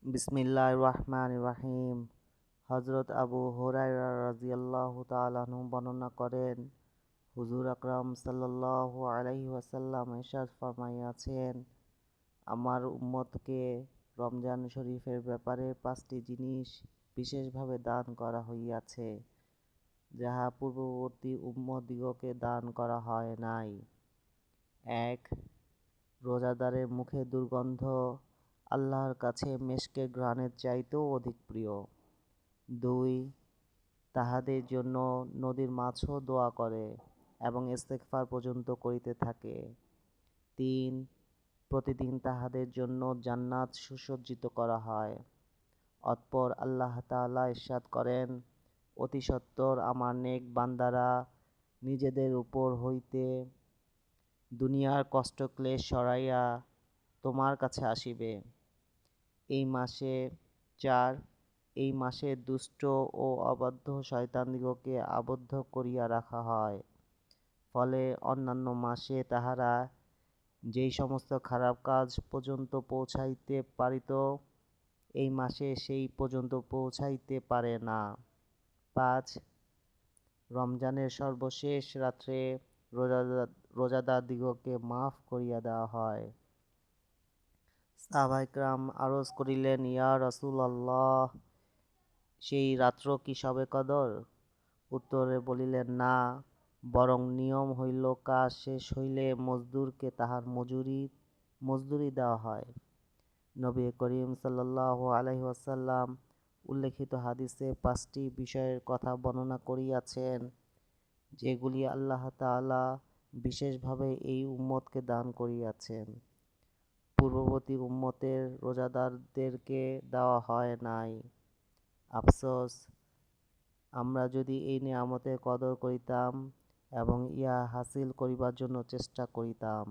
বিসমিল্লাহির রহমানির রহিম। হযরত আবু হুরায়রা রাযিয়াল্লাহু তাআলা আনহু বর্ণনা করেন, হুজুর আকরাম সাল্লাল্লাহু আলাইহি ওয়াসাল্লাম ইরশাদ ফরমাইয়াছেন, আমার উম্মতকে রমজান শরীফের ব্যাপারে 5টি জিনিস বিশেষভাবে দান করা হইয়াছে, যাহা পূর্ববর্তী উম্মতদিগকে দান করা হয় নাই। 1. রোজাদারের মুখে দুর্গন্ধ আল্লাহর কাছে মেশকের ঘ্রাণের চাইতেও অধিক প্রিয়। 2. তাহাদের জন্য নদীর মাছও দোয়া করে এবং ইস্তেগফার পর্যন্ত করিতে থাকে। 3. প্রতিদিন তাহাদের জন্য জান্নাত সুসজ্জিত করা হয়। অতঃপর আল্লাহ তাআলা ইরশাদ করেন, অতি সত্বর আমার নেক বান্দারা নিজেদের উপর হইতে দুনিয়ার কষ্টক্লেশ সরাইয়া তোমার কাছে আসিবে। এই মাসে 4. এই মাসে দুষ্ট ও অবাধ্য শয়তানদিগকে আবদ্ধ করিয়া রাখা হয়, ফলে অন্যান্য মাসে তাহারা যেই সমস্ত খারাপ কাজ পর্যন্ত পৌঁছাইতে পারিত, এই মাসে সেই পর্যন্ত পৌঁছাইতে পারে না। 5. রমজানের সর্বশেষ রাত্রে রোজাদারদিগকে মাফ করিয়া দেওয়া হয়। সাহাবায়ে কেরাম আরজ করিলেন, ইয়া রাসূলাল্লাহ, সেই রাত্র কি শবে কদর? উত্তরে বলিলেন, না, বরং নিয়ম হইল কাজ শেষ হইলে মজদুরকে তাহার মজদুরি দেওয়া হয়। নবী করিম সাল্লাল্লাহু আলাইহি ওয়াসাল্লাম উল্লেখিত হাদিসে 5টি বিষয়ের কথা বর্ণনা করিয়াছেন, যেগুলি আল্লাহ তাআলা বিশেষভাবে এই উম্মতকে দান করিয়াছেন। পূর্ববর্তী উম্মতের রোজাদারদেরকে দেওয়া হয় নাই। আফসোস, আমরা যদি এই নিয়ামতের কদর করিতাম এবং ইহা হাসিল করিবার জন্য চেষ্টা করিতাম।